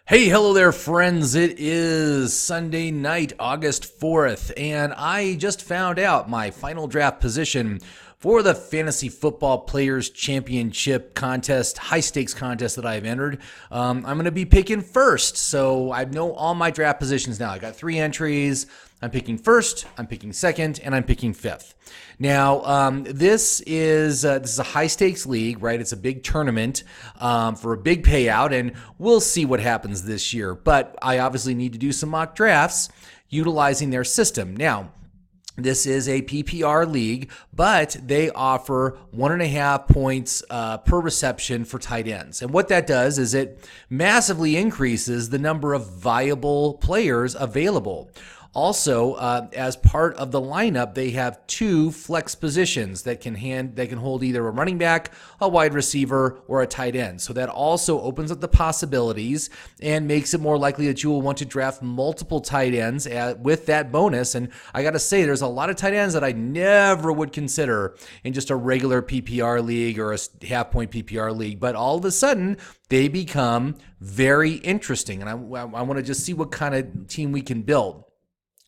Hey, hello there, friends. It is Sunday night, August 4th, and I just found out my final draft position for the Fantasy Football Players Championship contest, high stakes contest that I've entered. I'm going to be picking first, so I know all my draft positions now. I got 3 entries. I'm picking first, I'm picking second, and I'm picking fifth. Now, this is a high stakes league, right? It's a big tournament for a big payout, and we'll see what happens this year. But I obviously need to do some mock drafts utilizing their system. Now, this is a PPR league, but they offer 1.5 points per reception for tight ends. And what that does is it massively increases the number of viable players available. Also, as part of the lineup, they have 2 flex positions that can hold either a running back, a wide receiver, or a tight end. So that also opens up the possibilities and makes it more likely that you will want to draft multiple tight ends with that bonus. And I got to say, there's a lot of tight ends that I never would consider in just a regular PPR league or a half-point PPR league. But all of a sudden, they become very interesting. And I want to just see what kind of team we can build.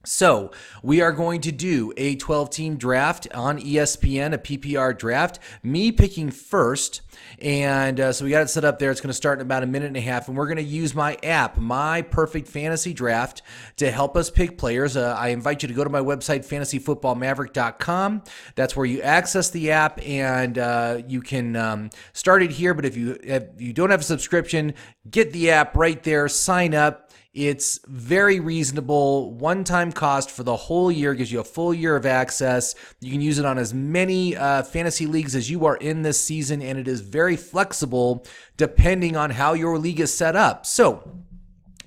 So we are going to do a 12-team draft on ESPN, a PPR draft, me picking first. And so we got it set up there. It's going to start in about 1.5 minutes, and we're going to use my app, My Perfect Fantasy Draft, to help us pick players. I invite you to go to my website, fantasyfootballmaverick.com. That's where you access the app, and you can start it here. But if you don't have a subscription, get the app right there, sign up. It's very reasonable, one-time cost for the whole year, gives you a full year of access. You can use it on as many fantasy leagues as you are in this season, and it is very flexible depending on how your league is set up. So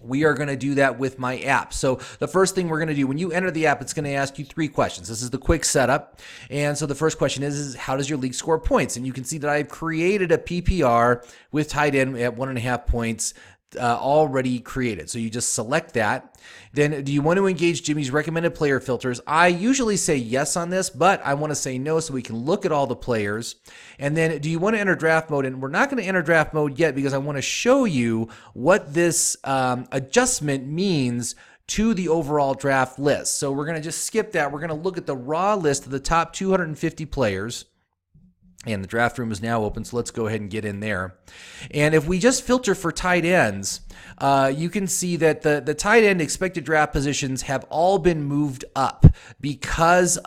we are going to do that with my app. So the first thing we're going to do, when you enter the app, it's going to ask you 3 questions. This is the quick setup. And so the first question is how does your league score points? And you can see that I've created a PPR with tight end at 1.5 points already created. So you just select that. Then do you want to engage Jimmie's recommended player filters? I usually say yes on this, but I want to say no so we can look at all the players. And then do you want to enter draft mode? And we're not going to enter draft mode yet because I want to show you what this adjustment means to the overall draft list. So we're going to just skip that. We're going to look at the raw list of the top 250 players. And the draft room is now open, so let's go ahead and get in there. And if we just filter for tight ends, you can see that the tight end expected draft positions have all been moved up because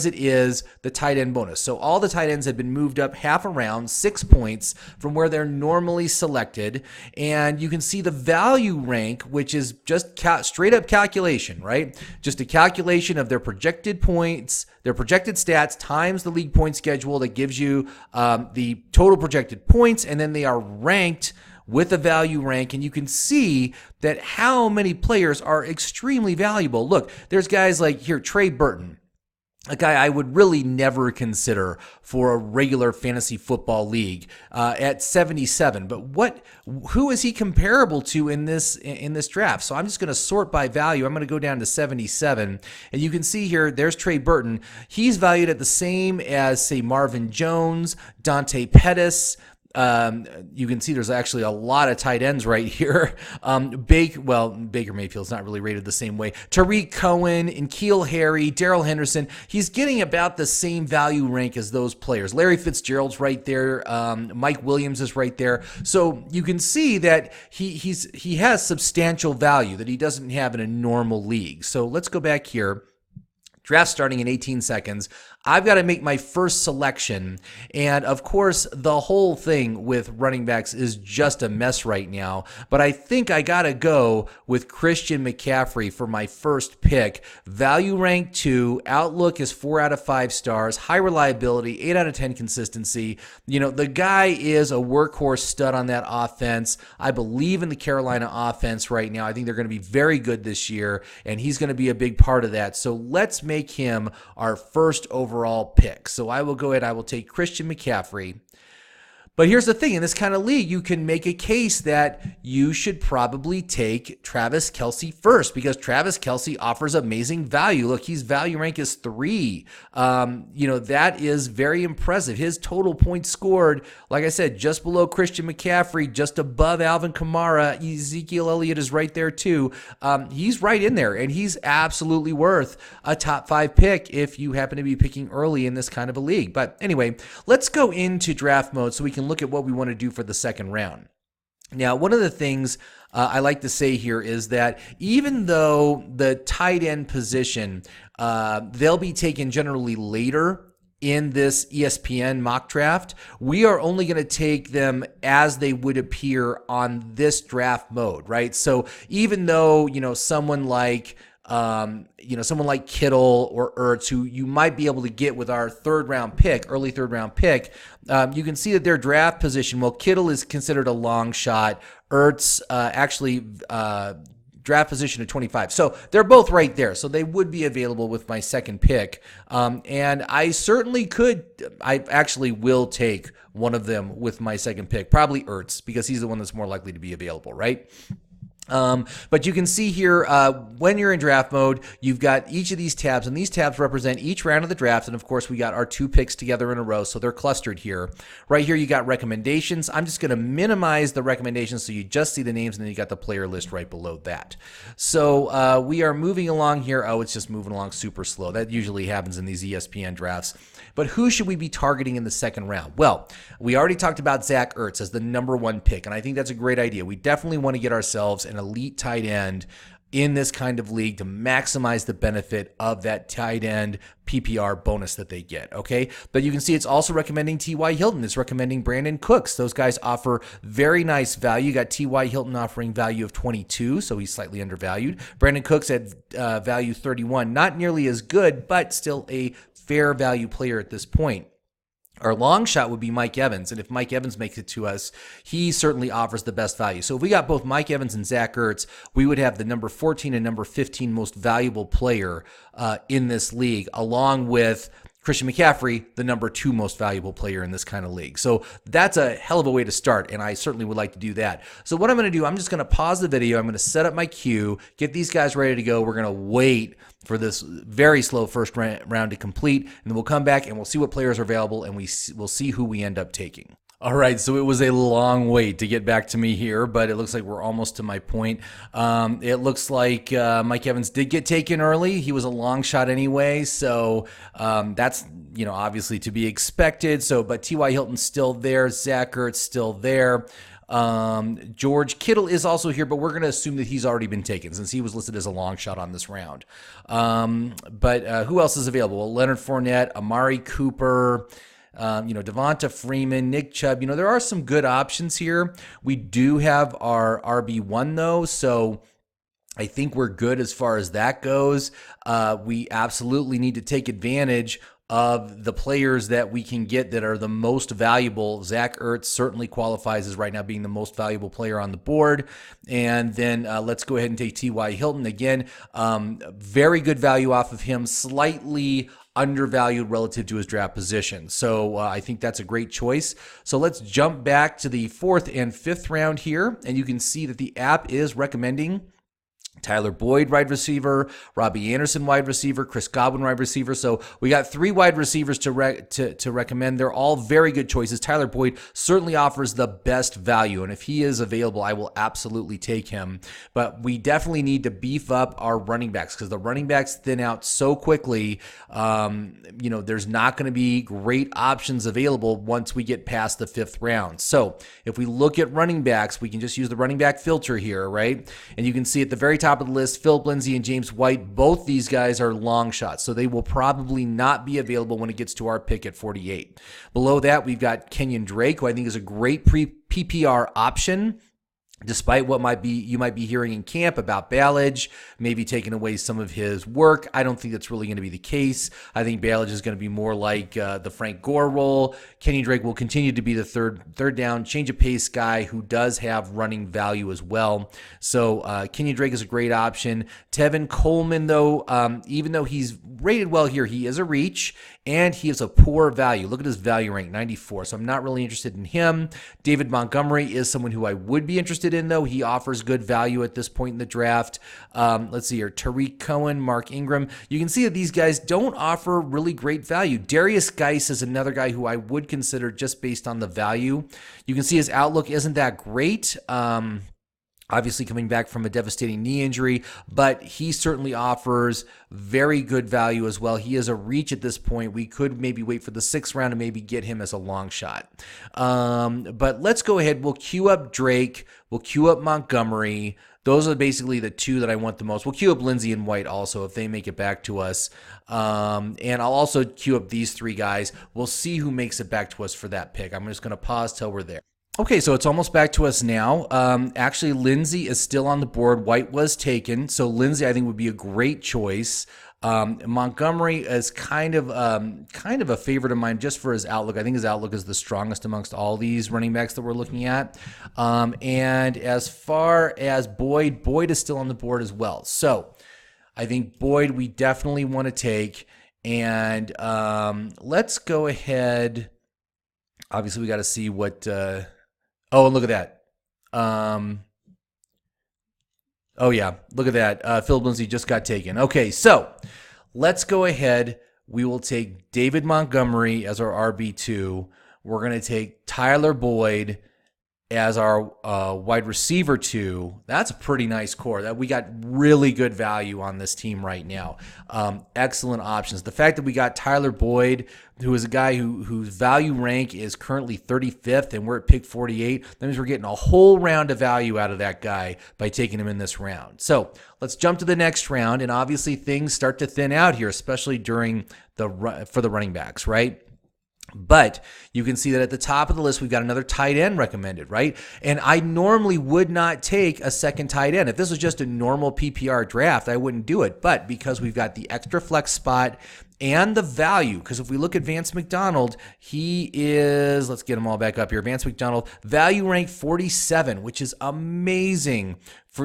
it is the tight end bonus. So all the tight ends have been moved up half a round, 6 points from where they're normally selected. And you can see the value rank, which is just straight up calculation, right? Just a calculation of their projected points, their projected stats times the league point schedule that gives you the total projected points, and then they are ranked with a value rank, and you can see that how many players are extremely valuable. Look, there's guys like here, Trey Burton, a guy I would really never consider for a regular fantasy football league at 77. But who is he comparable to in this draft? So I'm just going to sort by value. I'm going to go down to 77. And you can see here, there's Trey Burton. He's valued at the same as, say, Marvin Jones, Dante Pettis. You can see there's actually a lot of tight ends right here. Baker Mayfield's not really rated the same way. Tariq Cohen, N'Keal Harry, Darrell Henderson. He's getting about the same value rank as those players. Larry Fitzgerald's right there. Mike Williams is right there. So you can see that he has substantial value that he doesn't have in a normal league. So let's go back here. Draft starting in 18 seconds. I've got to make my first selection. And of course, the whole thing with running backs is just a mess right now. But I think I got to go with Christian McCaffrey for my first pick. Value rank 2. Outlook is 4 out of 5 stars. High reliability, 8 out of 10 consistency. You know, the guy is a workhorse stud on that offense. I believe in the Carolina offense right now. I think they're going to be very good this year, and he's going to be a big part of that. So let's make him our first overall pick. So I will go ahead. I will take Christian McCaffrey. But here's the thing, in this kind of league, you can make a case that you should probably take Travis Kelce first because Travis Kelce offers amazing value. Look, his value rank is 3. That is very impressive. His total points scored, like I said, just below Christian McCaffrey, just above Alvin Kamara. Ezekiel Elliott is right there too. He's right in there, and he's absolutely worth a top 5 pick if you happen to be picking early in this kind of a league. But anyway, let's go into draft mode so we can look at what we want to do for the second round. Now, one of the things I like to say here is that even though the tight end position, they'll be taken generally later in this ESPN mock draft, we are only going to take them as they would appear on this draft mode, right? So even though, someone like Kittle or Ertz, who you might be able to get with our early third round pick, you can see that their draft position, well, Kittle is considered a long shot. Ertz draft position at 25. So they're both right there. So they would be available with my second pick. And I actually will take one of them with my second pick, probably Ertz, because he's the one that's more likely to be available, right? But you can see here, when you're in draft mode, you've got each of these tabs, and these tabs represent each round of the draft. And of course, we got our 2 picks together in a row, so they're clustered here. Right here, you got recommendations. I'm just going to minimize the recommendations so you just see the names, and then you got the player list right below that. So we are moving along here. Oh, it's just moving along super slow. That usually happens in these ESPN drafts. But who should we be targeting in the second round? Well, we already talked about Zach Ertz as the number 1 pick, and I think that's a great idea. We definitely want to get ourselves an elite tight end in this kind of league to maximize the benefit of that tight end PPR bonus that they get, okay? But you can see it's also recommending T.Y. Hilton. It's recommending Brandon Cooks. Those guys offer very nice value. You got T.Y. Hilton offering value of 22, so he's slightly undervalued. Brandon Cooks at value 31. Not nearly as good, but still a fair value player at this point. Our long shot would be Mike Evans, and if Mike Evans makes it to us, he certainly offers the best value. So if we got both Mike Evans and Zach Ertz, we would have the number 14 and number 15 most valuable player in this league, along with Christian McCaffrey, the number 2 most valuable player in this kind of league. So that's a hell of a way to start, and I certainly would like to do that. So what I'm going to do, I'm just going to pause the video. I'm going to set up my queue, get these guys ready to go. We're going to wait for this very slow first round to complete, and then we'll come back and we'll see what players are available, and we'll see who we end up taking. All right, so it was a long wait to get back to me here, but it looks like we're almost to my point. It looks like Mike Evans did get taken early. He was a long shot anyway, so that's obviously to be expected. But T.Y. Hilton's still there, Zach Ertz still there. George Kittle is also here, but we're going to assume that he's already been taken since he was listed as a long shot on this round. But who else is available? Well, Leonard Fournette, Amari Cooper, Devonta Freeman, Nick Chubb. There are some good options here. We do have our RB1 though, so I think we're good as far as that goes. We absolutely need to take advantage of the players that we can get that are the most valuable. Zach Ertz certainly qualifies as right now being the most valuable player on the board. And then let's go ahead and take T.Y. Hilton again. Very good value off of him, slightly undervalued relative to his draft position. So I think that's a great choice. So let's jump back to the 4th and 5th round here. And you can see that the app is recommending Tyler Boyd, wide receiver, Robbie Anderson, wide receiver, Chris Godwin, wide receiver. So we got 3 wide receivers to recommend. They're all very good choices. Tyler Boyd certainly offers the best value, and if he is available, I will absolutely take him. But we definitely need to beef up our running backs because the running backs thin out so quickly. There's not going to be great options available once we get past the 5th round. So if we look at running backs, we can just use the running back filter here, right? And you can see at the very top of the list, Philip Lindsay and James White, both these guys are long shots, so they will probably not be available when it gets to our pick at 48. Below that, we've got Kenyon Drake, who I think is a great PPR option. Despite what you might be hearing in camp about Ballage, maybe taking away some of his work, I don't think that's really going to be the case. I think Ballage is going to be more like the Frank Gore role. Kenny Drake will continue to be the third down, change of pace guy who does have running value as well. So Kenny Drake is a great option. Tevin Coleman, though, even though he's rated well here, he is a reach and he is a poor value. Look at his value rank, 94. So I'm not really interested in him. David Montgomery is someone who I would be interested in, though. He offers good value at this point in the draft. Let's see here. Tariq Cohen, Mark Ingram. You can see that these guys don't offer really great value. Darius Geis is another guy who I would consider just based on the value. You can see his outlook isn't that great. Obviously coming back from a devastating knee injury, but he certainly offers very good value as well. He is a reach at this point. We could maybe wait for the 6th round and maybe get him as a long shot. But let's go ahead. We'll queue up Drake. We'll queue up Montgomery. Those are basically the two that I want the most. We'll queue up Lindsey and White also if they make it back to us. And I'll also queue up these 3 guys. We'll see who makes it back to us for that pick. I'm just going to pause till we're there. Okay, so it's almost back to us now. Actually, Lindsey is still on the board. White was taken, so Lindsey I think would be a great choice. Montgomery is kind of a favorite of mine just for his outlook. I think his outlook is the strongest amongst all these running backs that we're looking at. And as far as Boyd is still on the board as well. So I think Boyd we definitely want to take. And let's go ahead. Obviously, we got to see what. Oh, and look at that. Oh, yeah. Look at that. Philip Lindsey just got taken. Okay, so let's go ahead. We will take David Montgomery as our RB2. We're going to take Tyler Boyd as our wide receiver 2. That's a pretty nice core. That we got really good value on this team right now. Excellent options. The fact that we got Tyler Boyd, who is a guy whose value rank is currently 35th, and we're at pick 48, that means we're getting a whole round of value out of that guy by taking him in this round. So let's jump to the next round, and obviously things start to thin out here, especially during for the running backs, right? But you can see that at the top of the list, we've got another tight end recommended, right? And I normally would not take a second tight end. If this was just a normal PPR draft, I wouldn't do it. But because we've got the extra flex spot and the value, because if we look at Vance McDonald, he is, let's get them all back up here. Vance McDonald, value rank 47, which is amazing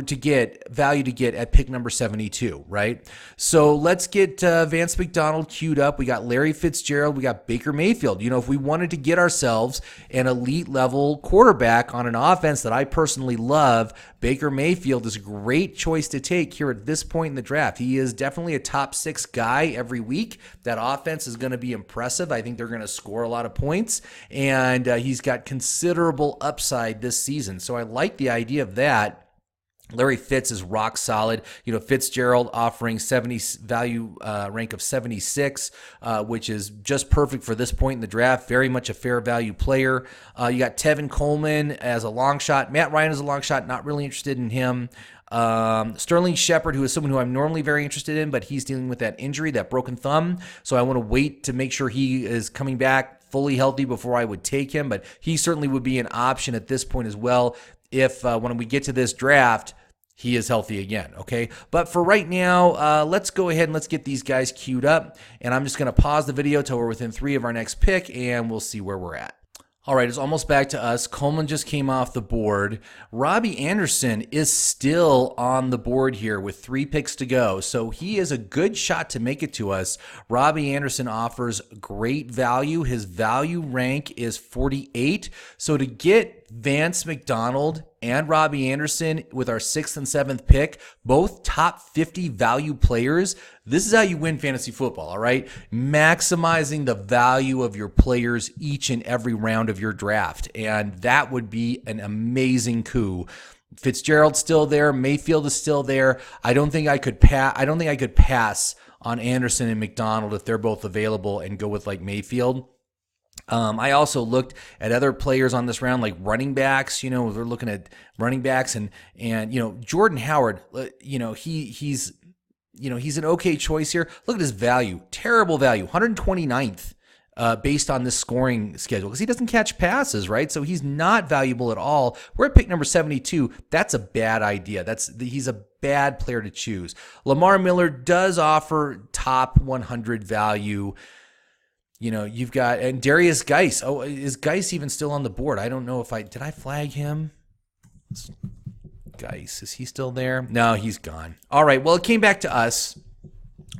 to get at pick number 72, right? So let's get Vance McDonald queued up. We got Larry Fitzgerald. We got Baker Mayfield. You know, if we wanted to get ourselves an elite level quarterback on an offense that I personally love, Baker Mayfield is a great choice to take here at this point in the draft. He is definitely a top 6 guy every week. That offense is going to be impressive. I think they're going to score a lot of points, and he's got considerable upside this season. So I like the idea of that. Larry Fitz is rock solid. You know, Fitzgerald offering value rank of 76, which is just perfect for this point in the draft. Very much a fair value player. You got Tevin Coleman as a long shot. Matt Ryan is a long shot. Not really interested in him. Sterling Shepard, who is someone who I'm normally very interested in, but he's dealing with that injury, that broken thumb. So I want to wait to make sure he is coming back fully healthy before I would take him. But he certainly would be an option at this point as well if when we get to this draft, he is healthy again, okay? But for right now, let's go ahead and let's get these guys queued up. And I'm just going to pause the video till we're within 3 of our next pick, and we'll see where we're at. All right, it's almost back to us. Coleman just came off the board. Robbie Anderson is still on the board here with 3 picks to go, so he is a good shot to make it to us. Robbie Anderson offers great value. His value rank is 48, so to get Vance McDonald and Robbie Anderson with our 6th and 7th pick, both top 50 value players, this is how you win fantasy football, all right? Maximizing the value of your players each and every round of your draft, and that would be an amazing coup. Fitzgerald's still there. Mayfield is still there. I don't think I could pass on Anderson and McDonald if they're both available and go with like Mayfield. I also looked at other players on this round, like running backs. You know, we're looking at running backs, and you know, Jordan Howard. You know, he's an okay choice here. Look at his value, terrible value, 129th based on this scoring schedule because he doesn't catch passes, right? So he's not valuable at all. We're at pick number 72. That's a bad idea. He's a bad player to choose. Lamar Miller does offer top 100 value. You know, you've got, and Darius Geis. Oh, is Geis even still on the board? I don't know if did I flag him? Geis, is he still there? No, he's gone. All right, well, it came back to us.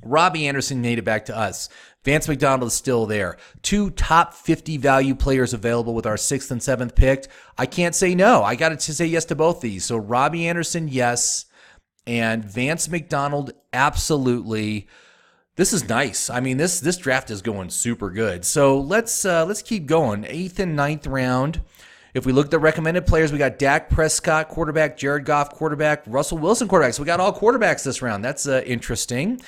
Robbie Anderson made it back to us. Vance McDonald is still there. 2 top 50 value players available with our 6th and 7th pick. I can't say no. I got to say yes to both these. So Robbie Anderson, yes. And Vance McDonald, absolutely. This is nice. I mean, this draft is going super good. So let's keep going. 8th and 9th round. If we look at the recommended players, we got Dak Prescott, quarterback, Jared Goff, quarterback, Russell Wilson, quarterback. So we got all quarterbacks this round. That's interesting.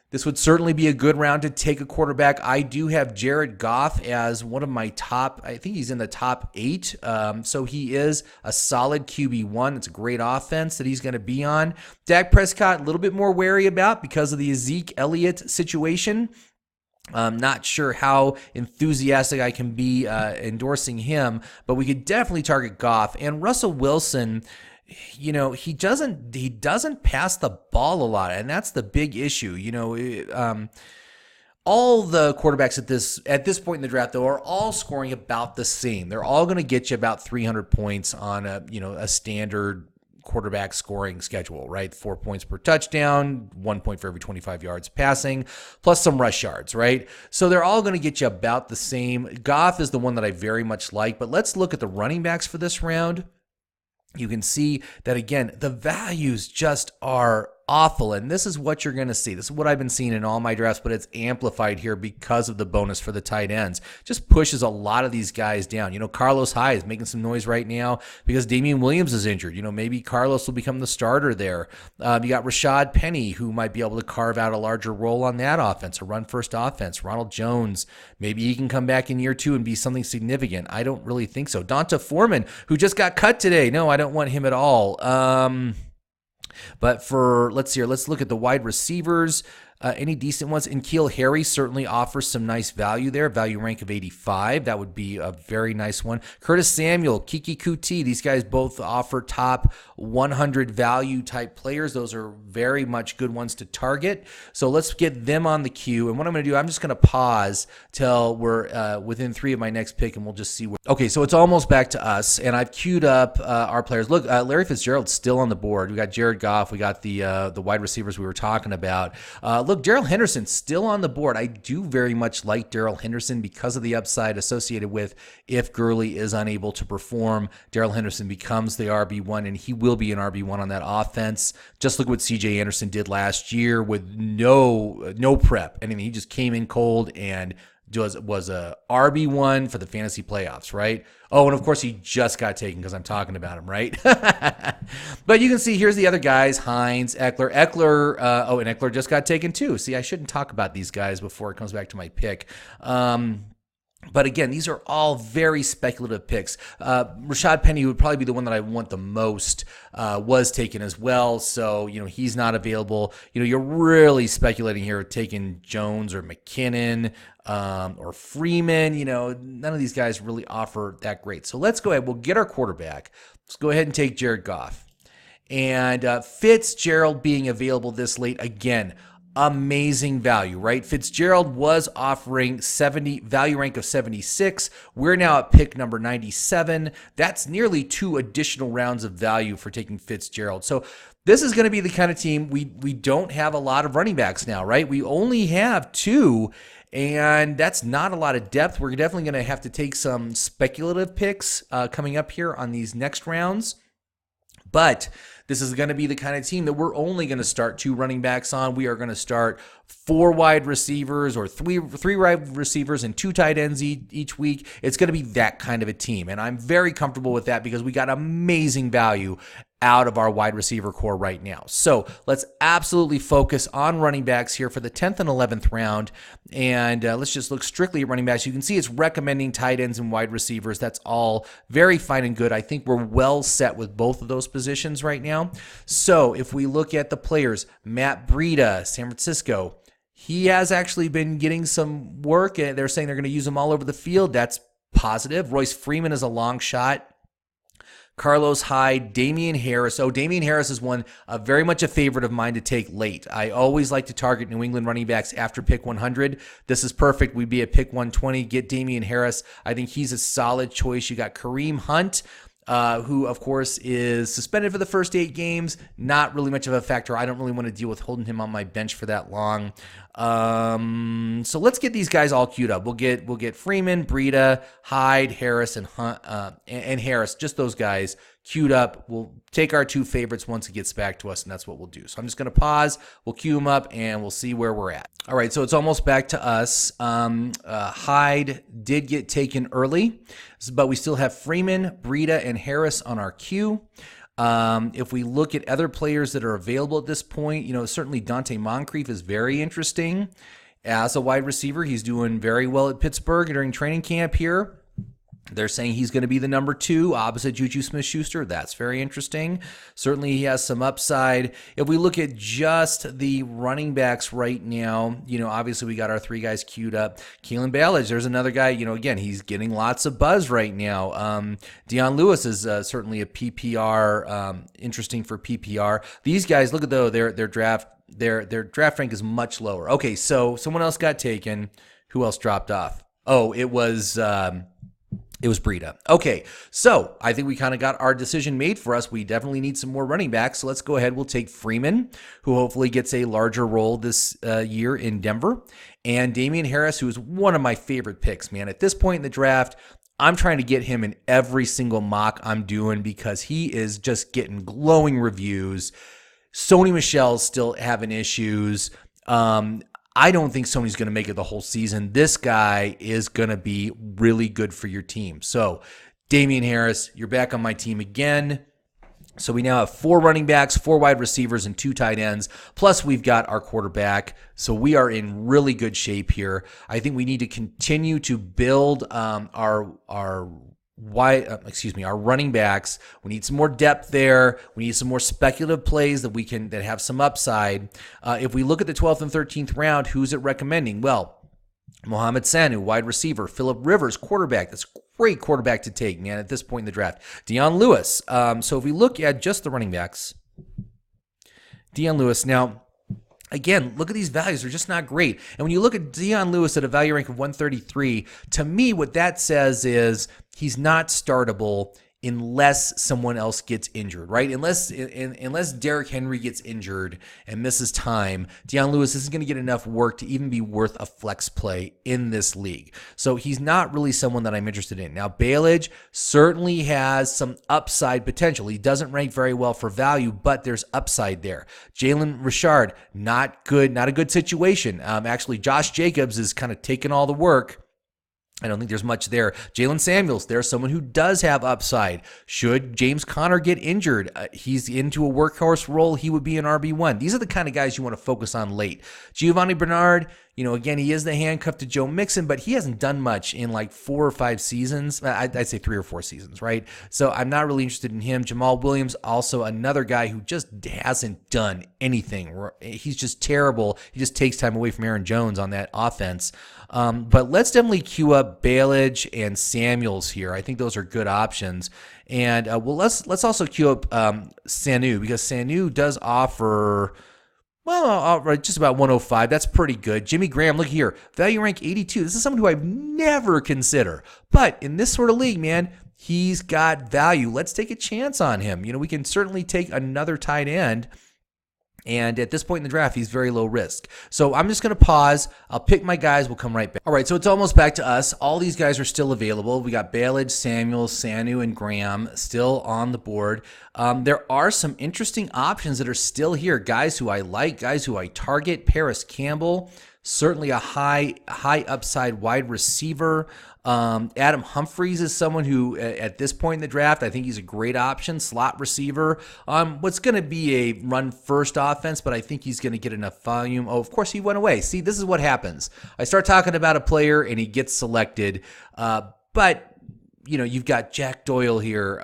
This would certainly be a good round to take a quarterback. I do have Jared Goff as one of my top, I think he's in the top 8. So he is a solid QB1. It's a great offense that he's going to be on. Dak Prescott, a little bit more wary about because of the Zeke Elliott situation. I'm not sure how enthusiastic I can be endorsing him, but we could definitely target Goff. And Russell Wilson, you know, he doesn't pass the ball a lot, and that's the big issue. You know, all the quarterbacks at this point in the draft, though, are all scoring about the same. They're all going to get you about 300 points on a standard quarterback scoring schedule, right? 4 points per touchdown, 1 point for every 25 yards passing, plus some rush yards, right? So they're all going to get you about the same. Goff is the one that I very much like, but let's look at the running backs for this round. You can see that, again, the values just are awful, and this is what you're going to see. This is what I've been seeing in all my drafts, but it's amplified here because of the bonus for the tight ends. Just pushes a lot of these guys down. You know, Carlos Hyde is making some noise right now because Damian Williams is injured. You know, maybe Carlos will become the starter there. You got Rashad Penny, who might be able to carve out a larger role on that offense, a run-first offense. Ronald Jones, maybe he can come back in year 2 and be something significant. I don't really think so. Donta Foreman, who just got cut today. No, I don't want him at all. But let's look at the wide receivers. Any decent ones? N'Keal Harry certainly offers some nice value there. Value rank of 85. That would be a very nice one. Curtis Samuel, Kiki Kuti. These guys both offer top 100 value type players. Those are very much good ones to target. So let's get them on the queue. And what I'm going to do, I'm just going to pause till we're within 3 of my next pick, and we'll just see. Okay, so it's almost back to us, and I've queued up our players. Look, Larry Fitzgerald's still on the board. We got Jared Goff. We got the wide receivers we were talking about. Look, Darrell Henderson still on the board. I do very much like Darrell Henderson because of the upside associated with if Gurley is unable to perform, Darrell Henderson becomes the RB1, and he will be an RB1 on that offense. Just look what CJ Anderson did last year with no prep. I mean, he just came in cold and was a RB1 for the fantasy playoffs, right? Oh, and of course he just got taken because I'm talking about him, right? But you can see here's the other guys, Hines, Eckler. And Eckler just got taken too. See, I shouldn't talk about these guys before it comes back to my pick. But again, these are all very speculative picks. Rashad Penny would probably be the one that I want the most, was taken as well. So, you know, he's not available. You know, you're really speculating here, taking Jones or McKinnon or Freeman. You know, none of these guys really offer that great. So let's go ahead. We'll get our quarterback. Let's go ahead and take Jared Goff. And Fitzgerald being available this late, again, amazing value, right? Fitzgerald was offering value rank of 76. We're now at pick number 97. That's nearly 2 additional rounds of value for taking Fitzgerald. So this is going to be the kind of team we don't have a lot of running backs now, right? We only have 2, and that's not a lot of depth. We're definitely going to have to take some speculative picks coming up here on these next rounds. But this is going to be the kind of team that we're only going to start 2 running backs on. We are going to start 4 wide receivers or three wide receivers and 2 tight ends each week. It's going to be that kind of a team. And I'm very comfortable with that because we got amazing value out of our wide receiver core right now. So let's absolutely focus on running backs here for the 10th and 11th round. And let's just look strictly at running backs. You can see it's recommending tight ends and wide receivers. That's all very fine and good. I think we're well set with both of those positions right now. So if we look at the players, Matt Breida, San Francisco, He has actually been getting some work, and they're saying they're going to use him all over the field. That's positive. Royce Freeman is a long shot. Carlos Hyde, Damian Harris. Oh, Damian Harris is one very much a favorite of mine to take late. I always like to target New England running backs after pick 100. This is perfect. We'd be at pick 120. Get Damian Harris. I think he's a solid choice. You got Kareem Hunt, who, of course, is suspended for the first 8 games. Not really much of a factor. I don't really want to deal with holding him on my bench for that long. So let's get these guys all queued up. We'll get Freeman, Breida, Hyde, Harris, and Hunt, and Harris. Just those guys queued up. We'll take our 2 favorites once it gets back to us, and that's what we'll do. So I'm just going to pause. We'll queue them up, and we'll see where we're at. All right, so it's almost back to us. Hyde did get taken early, but we still have Freeman, Breida, and Harris on our queue. If we look at other players that are available at this point, certainly Dante Moncrief is very interesting as a wide receiver. He's doing very well at Pittsburgh during training camp here. They're saying he's going to be the number 2 opposite Juju Smith-Schuster. That's very interesting. Certainly he has some upside. If we look at just the running backs right now, obviously we got our 3 guys queued up. Kalen Ballage, there's another guy, again, he's getting lots of buzz right now. Deion Lewis is certainly a PPR, interesting for PPR. These guys, look at though, their draft rank is much lower. Okay, so someone else got taken. Who else dropped off? Oh, it was Breida. Okay, so I think we kind of got our decision made for us. We definitely need some more running backs. So let's go ahead. We'll take Freeman, who hopefully gets a larger role this year in Denver, and Damian Harris, who is one of my favorite picks, man. At this point in the draft, I'm trying to get him in every single mock I'm doing because he is just getting glowing reviews. Sony Michel's still having issues. I don't think Sony's going to make it the whole season. This guy is going to be really good for your team. So, Damian Harris, you're back on my team again. So we now have 4 running backs, 4 wide receivers, and 2 tight ends. Plus, we've got our quarterback. So we are in really good shape here. I think we need to continue to build our running backs. We need some more depth there. We need some more speculative plays that have some upside. If we look at the 12th and 13th round, who's it recommending? Well, Mohamed Sanu, wide receiver. Phillip Rivers, quarterback. That's a great quarterback to take, man, at this point in the draft. Deion Lewis. So if we look at just the running backs, Deion Lewis. Now, again, look at these values. They're just not great. And when you look at Deion Lewis at a value rank of 133, to me, what that says is he's not startable unless someone else gets injured, right? Unless Derrick Henry gets injured and misses time, Deion Lewis isn't going to get enough work to even be worth a flex play in this league. So he's not really someone that I'm interested in. Now, Ballage certainly has some upside potential. He doesn't rank very well for value, but there's upside there. Jalen Richard, not good, not a good situation. Actually, Josh Jacobs is kind of taking all the work. I don't think there's much there. Jalen Samuels, there's someone who does have upside. Should James Conner get injured, he's into a workhorse role. He would be an RB1. These are the kind of guys you want to focus on late. Giovanni Bernard, again, he is the handcuff to Joe Mixon, but he hasn't done much in like 4 or 5 seasons. I'd say 3 or 4 seasons, right? So I'm not really interested in him. Jamal Williams, also another guy who just hasn't done anything. He's just terrible. He just takes time away from Aaron Jones on that offense. But let's definitely queue up Ballage and Samuels here. I think those are good options. And let's also queue up Sanu, because Sanu does offer, just about 105. That's pretty good. Jimmy Graham, look here, value rank 82. This is someone who I've never consider. But in this sort of league, man, he's got value. Let's take a chance on him. We can certainly take another tight end. And at this point in the draft, he's very low risk. So I'm just going to pause. I'll pick my guys. We'll come right back. All right, so it's almost back to us. All these guys are still available. We got Ballage, Samuel, Sanu, and Graham still on the board. There are some interesting options that are still here. Guys who I like, guys who I target. Paris Campbell, certainly a high upside wide receiver. Adam Humphries is someone who, at this point in the draft, I think he's a great option, slot receiver. What's going to be a run-first offense, but I think he's going to get enough volume. Oh, of course, he went away. See, this is what happens. I start talking about a player, and he gets selected. But, you've got Jack Doyle here.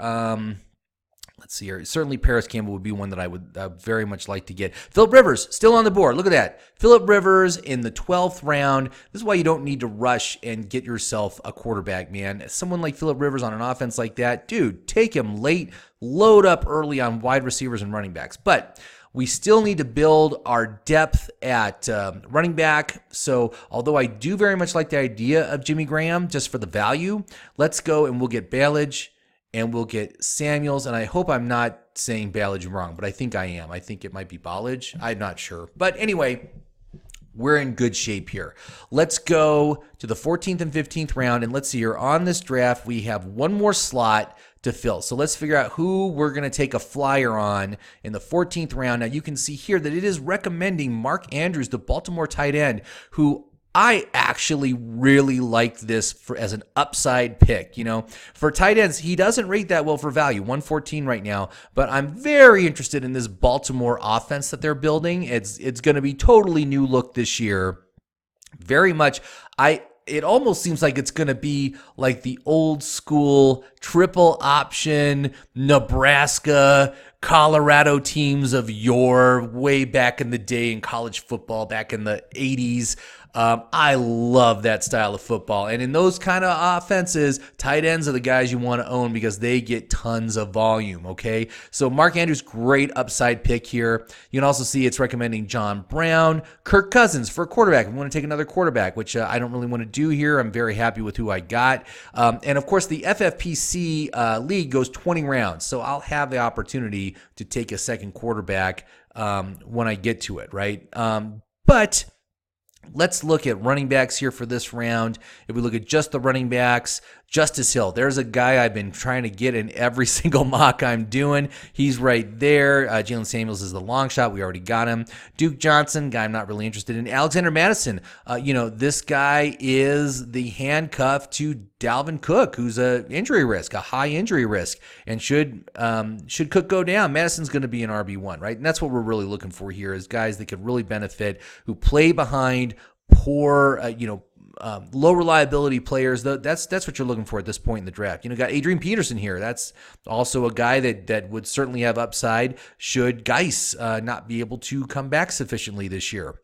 Let's see here. Certainly Paris Campbell would be one that I would very much like to get. Phillip Rivers, still on the board. Look at that. Phillip Rivers in the 12th round. This is why you don't need to rush and get yourself a quarterback, man. Someone like Phillip Rivers on an offense like that, dude, take him late, load up early on wide receivers and running backs. But we still need to build our depth at running back. So although I do very much like the idea of Jimmie Graham just for the value, let's go and we'll get Ballage. And we'll get Samuels, and I hope I'm not saying Ballage wrong, but I think I am. I think it might be Ballage. I'm not sure. But anyway, we're in good shape here. Let's go to the 14th and 15th round, and let's see here. On this draft, we have one more slot to fill. So let's figure out who we're going to take a flyer on in the 14th round. Now, you can see here that it is recommending Mark Andrews, the Baltimore tight end, who I actually really like this as an upside pick. You know, for tight ends, he doesn't rate that well for value, 114 right now, but I'm very interested in this Baltimore offense that they're building. It's going to be totally new look this year. Very much. It almost seems like it's going to be like the old school triple option Nebraska, Colorado teams of yore, way back in the day in college football, back in the 80s. I love that style of football. And in those kind of offenses, tight ends are the guys you want to own because they get tons of volume, okay? So Mark Andrews, great upside pick here. You can also see it's recommending John Brown, Kirk Cousins for a quarterback. We want to take another quarterback, which I don't really want to do here. I'm very happy with who I got. And of course, the FFPC league goes 20 rounds, so I'll have the opportunity to take a second quarterback when I get to it, right? But let's look at running backs here for this round. If we look at just the running backs, Justice Hill, there's a guy I've been trying to get in every single mock I'm doing. He's right there. Jalen Samuels is the long shot. We already got him. Duke Johnson, guy I'm not really interested in. Alexander Madison, this guy is the handcuff to Dalvin Cook, who's a injury risk, a high injury risk. And should Cook go down, Madison's going to be an RB1, right? And that's what we're really looking for here is guys that could really benefit, who play behind poor, low reliability players. That's what you're looking for at this point in the draft. Got Adrian Peterson here. That's also a guy that would certainly have upside should Geis not be able to come back sufficiently this year.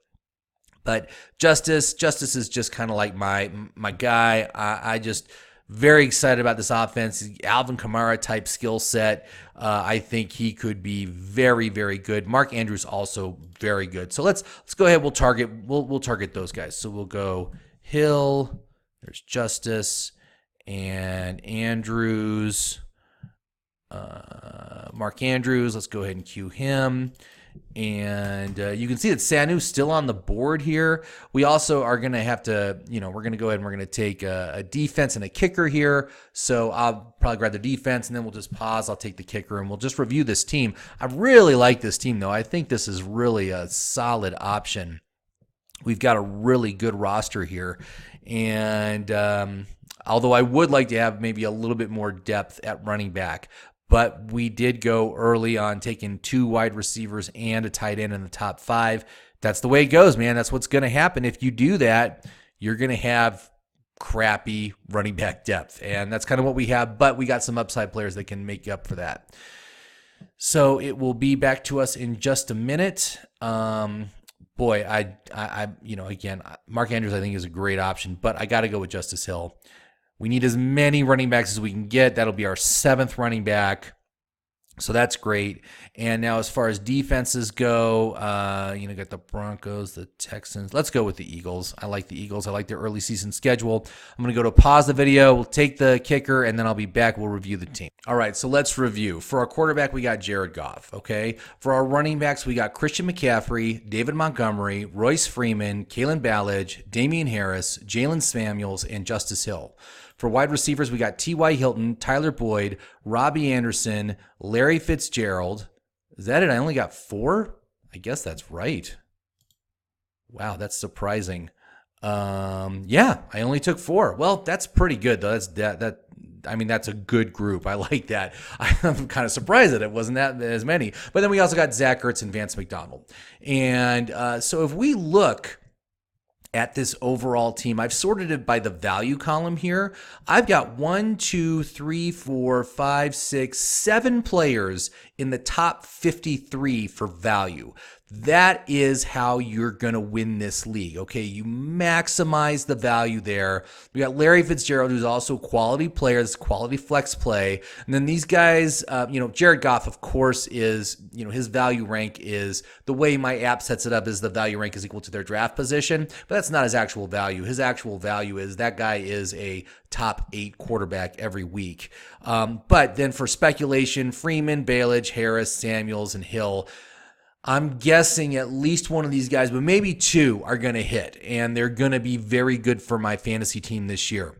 But Justice is just kind of like my guy. I just very excited about this offense. Alvin Kamara type skill set. I think he could be very, very good. Mark Andrews also very good. So let's go ahead. We'll target those guys. So we'll go Hill. There's Justice and Andrews. Mark Andrews. Let's go ahead and cue him. And you can see that Sanu's still on the board here. We also are going to have to, we're going to go ahead and we're going to take a defense and a kicker here. So I'll probably grab the defense and then we'll just pause. I'll take the kicker and we'll just review this team. I really like this team, though. I think this is really a solid option. We've got a really good roster here. And although I would like to have maybe a little bit more depth at running back, but we did go early on taking 2 wide receivers and a tight end in the top 5. That's the way it goes, man. That's what's going to happen. If you do that, you're going to have crappy running back depth. And that's kind of what we have, but we got some upside players that can make up for that. So it will be back to us in just a minute. Again, Mark Andrews I think is a great option, but I got to go with Justice Hill. We need as many running backs as we can get. That'll be our 7th running back. So that's great. And now as far as defenses go, got the Broncos, the Texans. Let's go with the Eagles. I like the Eagles. I like their early season schedule. I'm going to go to pause the video. We'll take the kicker, and then I'll be back. We'll review the team. All right, so let's review. For our quarterback, we got Jared Goff, okay? For our running backs, we got Christian McCaffrey, David Montgomery, Royce Freeman, Kalen Ballage, Damian Harris, Jalen Samuels, and Justice Hill. For wide receivers, we got T.Y. Hilton, Tyler Boyd, Robbie Anderson, Larry Fitzgerald. Is that it? I only got 4? I guess that's right. Wow, that's surprising. I only took 4. Well, that's pretty good, though. That's a good group. I like that. I'm kind of surprised that it wasn't that as many. But then we also got Zach Ertz and Vance McDonald. And so if we look at this overall team, I've sorted it by the value column here. I've got 1, 2, 3, 4, 5, 6, 7 players in the top 53 for value. That is how you're going to win this league. Okay, you maximize the value there. We got Larry Fitzgerald, who's also a quality player, this quality flex play. And then these guys, Jared Goff, of course, is, his value rank is, the way my app sets it up is the value rank is equal to their draft position, but that's not his actual value. His actual value is that guy is a top 8 quarterback every week. But then for speculation, Freeman, Bailich, Harris, Samuels, and Hill, I'm guessing at least one of these guys, but maybe 2 are going to hit, and they're going to be very good for my fantasy team this year.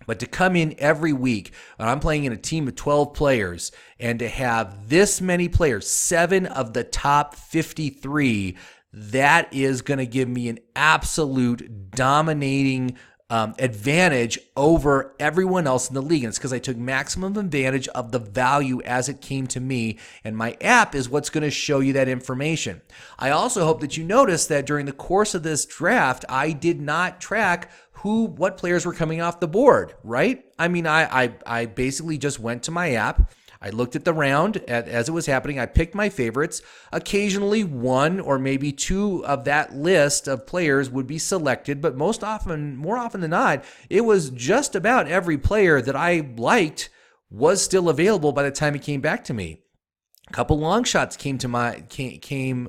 But to come in every week, and I'm playing in a team of 12 players, and to have this many players, 7 of the top 53, that is going to give me an absolute dominating advantage over everyone else in the league. And it's because I took maximum advantage of the value as it came to me, and my app is what's going to show you that information. I also hope that you notice that during the course of this draft, I did not track what players were coming off the board, right? I mean, I basically just went to my app. I looked at the round as it was happening. I picked my favorites. Occasionally 1 or maybe 2 of that list of players would be selected, but more often than not, it was just about every player that I liked was still available by the time it came back to me. A couple long shots came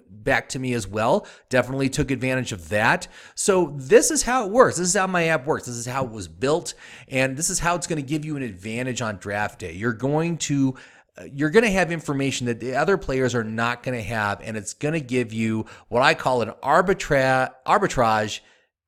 back to me as well. Definitely took advantage of that. So this is how it works. This is how my app works. This is how it was built, and this is how it's going to give you an advantage on draft day. You're going to have information that the other players are not going to have, and it's going to give you what I call an arbitrage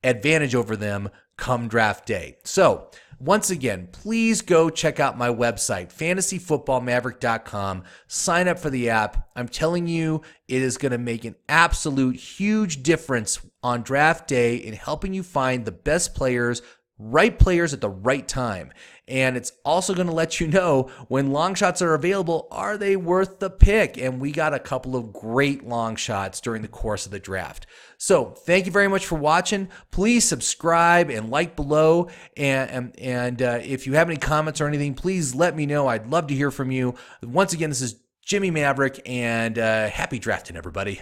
advantage over them come draft day. So once again, please go check out my website, fantasyfootballmaverick.com. Sign up for the app. I'm telling you, it is going to make an absolute huge difference on draft day in helping you find the best players, right players at the right time. And it's also going to let you know when long shots are available, are they worth the pick? And we got a couple of great long shots during the course of the draft. So thank you very much for watching. Please subscribe and like below. And if you have any comments or anything, please let me know. I'd love to hear from you. Once again, this is Jimmie Maverick, and happy drafting, everybody.